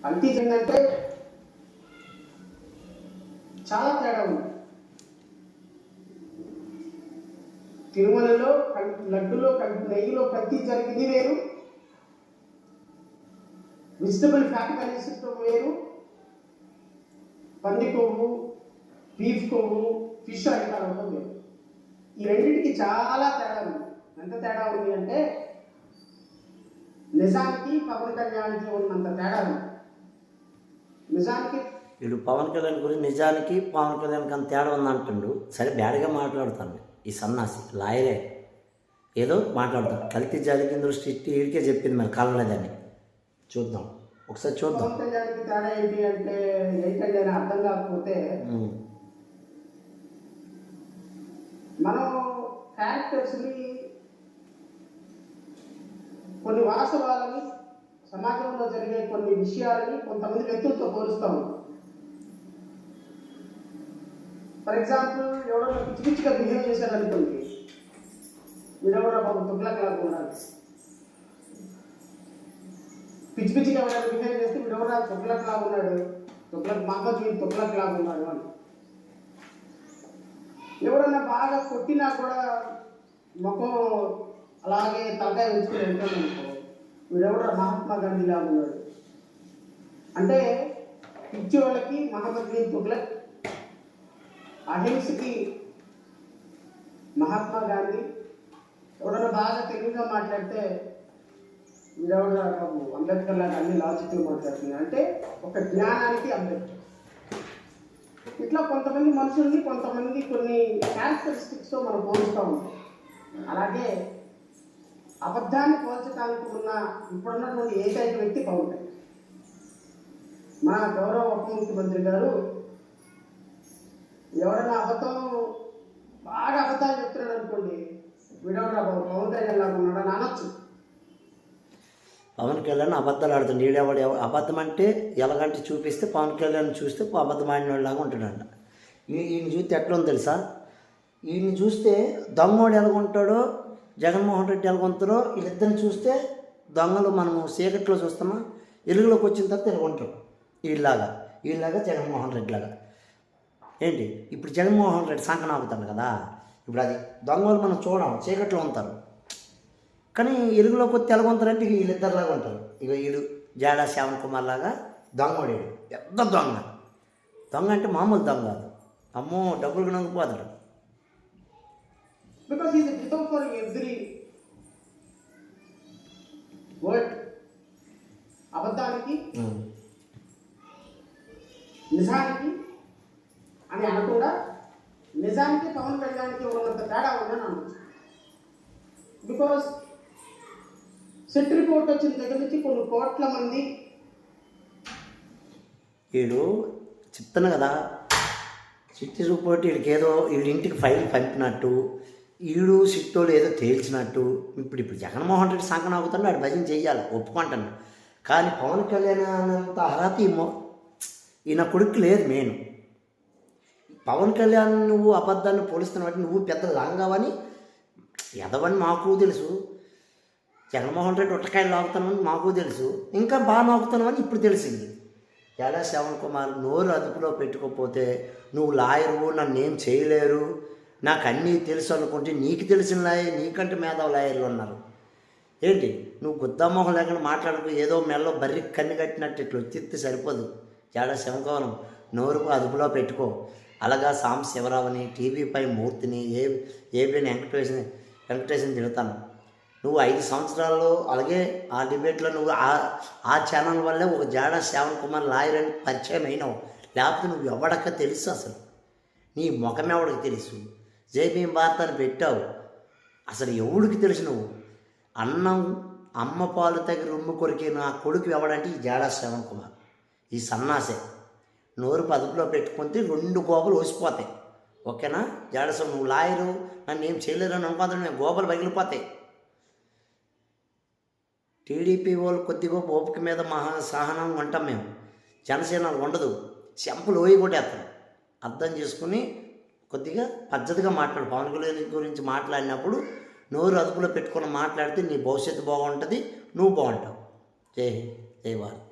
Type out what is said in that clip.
అంతీజ్ ఏంటంటే చాలా తేడా ఉంది. తిరుమలలో లడ్డులో నెయ్యిలో కల్తీ జరిగింది వేరు, వెజిటబుల్ ఫ్యాట్ కలిసిటం వేరు, పంది కొవ్వు, బీఫ్ కొవ్వు, ఫిష్ ఐటమ్ అవడం వేరు. ఈ రెండింటికి చాలా తేడా ఉంది. ఎంత తేడా ఉంది అంటే నిజానికి పవన్ కళ్యాణ్కి ఉన్నంత తేడా ఉంది. నిజానికి వీడు పవన్ కళ్యాణ్ గురించి నిజానికి పవన్ కళ్యాణ్కి అంత తేడా ఉందంటుండు. సరే బ్యాడ్గా మాట్లాడుతాను. ఈ సన్నాసి లాయరే ఏదో మాట్లాడతాడు. కల్తీ జరిగింది దృష్టి వీడికే చెప్పింది, మరి కలలేదని. చూద్దాం, ఒకసారి చూద్దాం. పవన్ కళ్యాణ్కి తేడా ఏంటి అంటే ఏంటంటే అర్థం కాకపోతే మనం క్యారెక్టర్స్ని కొన్ని వాస్తవాలని సమాజంలో జరిగే కొన్ని విషయాలని కొంతమంది వ్యక్తులతో పోలుస్తాము. ఫర్ ఎగ్జాంపుల్ ఎవడన్నా పిచ్చి పిచ్చిగా బిహేవ్ చేశాడు అనుకోండి, వీడెవడో బాబు తుగ్లక్ లాగా ఉన్నాడు. పిచ్చి పిచ్చిగా ఎవరైనా బిహేవ్ చేస్తే వీడెవడో తుగ్లక్ లాగా ఉన్నాడు, తుగ్లక్ మహమ్మద్ తుగ్లక్ లాగా ఉన్నాడు అని. ఎవడన్నా బాగా కొట్టినా కూడా ముఖం అలాగే తలకాయ ఉంచుకుని వెళ్తాను అనుకో, వీడెవడో మహాత్మా గాంధీ లాగా ఉన్నాడు. అంటే పిచ్చి వాళ్ళకి మహమ్మద్ తుగ్లక్, అహింసకి మహాత్మా గాంధీ, ఎవడన్నా బాగా తెలుగుగా మాట్లాడితే వీడెవడ బాబు అంబేద్కర్ లాగా అన్ని లాజిక్లు మాట్లాడుతున్నాయి అంటే ఒక జ్ఞానానికి అంబేద్కర్. ఇట్లా కొంతమంది మనుషుల్ని కొంతమంది కొన్ని క్యారెక్టరిస్టిక్స్తో మనం పోలుస్తూ ఉంటాం. అలాగే అబద్ధాన్ని పోల్చడానికి ఉన్న ఇప్పుడున్నటువంటి ఏకైక వ్యక్తి పవన్ కళ్యాణ్. మన గౌరవ ఉప ముఖ్యమంత్రి గారు ఎవరైనా బాగా అబద్ధాలు చెప్తున్నాడు అనుకోండి, వీడెవడా పవన్ కళ్యాణ్ లాగా ఉన్నాడని అనొచ్చు. పవన్ కళ్యాణ్ అబద్ధాలు ఆడుతుంది. వీడెవడు అబద్ధం అంటే ఎలాగంటే చూపిస్తే పవన్ కళ్యాణ్ చూస్తే అబద్ధం ఆడినలాగా ఉంటున్నాడు. ఈయన చూస్తే ఎట్లా ఉంది తెలుసా? ఈయన చూస్తే దొంగోడు ఎలాగుంటాడో, జగన్మోహన్ రెడ్డి ఎలాగుంటారో, వీళ్ళిద్దరిని చూస్తే దొంగలు మనము చీకట్లో చూస్తామా, వెలుగులోకి వచ్చిన తర్వాత ఎలాగుంటారు. వీళ్ళలాగా జగన్మోహన్ రెడ్డి లాగా. ఏంటి ఇప్పుడు జగన్మోహన్ రెడ్డి సంకన ఆగుతాడు కదా, ఇప్పుడు అది దొంగలు మనం చూడం, చీకట్లో ఉంటారు. కానీ ఎలుగులోకి వచ్చి తెలగొంటారంటే వీళ్ళిద్దరులాగా ఉంటారు. ఇక వీడు జాడా శ్యామ్ కుమార్ లాగా దొంగడు, పెద్ద దొంగ. దొంగ అంటే మామూలు దొంగ కాదు, అమ్మో డబ్బులు కొనుక్కుపోతాడు. Because is deserve for every word. అబద్ధానికి నిజానికి అని అనకుండా నిజానికి పవన్ కళ్యాణ్కి ఉన్నంత తేడా ఉందని అనొచ్చు. బికాస్ సెట్ రిపోర్ట్ వచ్చిన దగ్గర నుంచి కొన్ని కోట్ల మంది వీడు చెప్తాను కదా, సిట్టి రిపోర్ట్ వీడికి ఏదో వీడి ఇంటికి ఫైల్ పంపినట్టు, వీడు సిట్టోళ్ళు ఏదో తేల్చినట్టు. ఇప్పుడు జగన్మోహన్ రెడ్డి సంకన ఆగుతాడు, వాడు భజన చెయ్యాలి, ఒప్పుకుంటాను. కానీ పవన్ కళ్యాణ్ అన్నంత అర్హత ఈయన కొడుకు లేదు. మెయిన్ పవన్ కళ్యాణ్ నువ్వు అబద్ధాన్ని పోలుస్తున్నావు అంటే నువ్వు పెద్ద లాంగావని ఎదవని మాకు తెలుసు, జగన్మోహన్ రెడ్డి ఉట్టకాయలు లాగుతానని మాకు తెలుసు, ఇంకా బాగా నాకుతున్నావని ఇప్పుడు తెలిసింది. ఎలా శ్రవణ్ కుమార్ నోరు అదుపులో పెట్టుకోకపోతే నువ్వు లాయరు, నన్ను ఏం చేయలేరు, నాకు అన్నీ తెలుసు అనుకుంటే నీకు తెలిసిన లాయర్ నీకంటే మేధావు లాయర్లు ఉన్నారు. ఏంటి నువ్వు గుద్దామోహం లేకుండా మాట్లాడుకు, ఏదో మెల్లో బర్రి కన్ను కట్టినట్టు ఇట్లా వచ్చి సరిపోదు. చాలా శంకవనం నోరుకు అదుపులో పెట్టుకో. అలాగా సాంబ శివరావుని, టీవీపై మూర్తిని, ఏబిఎన్ వెంకటేశ్ని తిడతాను. నువ్వు 5 సంవత్సరాల్లో అలాగే ఆ డిబేట్లో నువ్వు ఆ ఛానల్ వల్లే ఒక జాడా శ్యామ్ కుమార్ లాయర్ అని పరిచయం అయినావు. లేకపోతే నువ్వు ఎవడక్క తెలుసు, అసలు నీ ముఖం ఎవడికి తెలుసు? జైభీం భారత్ అని పెట్టావు, అసలు ఎవడికి తెలుసు? నువ్వు అన్నం అమ్మ పాలు తగ్గి రొమ్ము కొరికే నా కొడుకు ఎవడంటే ఈ జాడా శ్యామ్ కుమార్, ఈ సన్నాసే. నోరు అదుపులో పెట్టుకుంటే 2 గోపలు ఓసిపోతాయి. ఓకేనా? జాడసం నువ్వు లాయరు, నన్ను ఏం చేయలేరు అని అనుకోదు, నేను గోపలు పగిలిపోతాయి. టీడీపీ వాళ్ళు కొద్దిగా ఓపిక మీద సహనంగా ఉంటాం మేము, జనసేన ఉండదు, చెంపలు ఓయి కొట్టేస్తాం. అర్థం చేసుకుని కొద్దిగా పద్ధతిగా మాట్లాడు. పవన్ కళ్యాణ్ గురించి మాట్లాడినప్పుడు నోరు అదుపులో పెట్టుకుని మాట్లాడితే నీ భవిష్యత్తు బాగుంటుంది, నువ్వు బాగుంటావు. జై భారత్.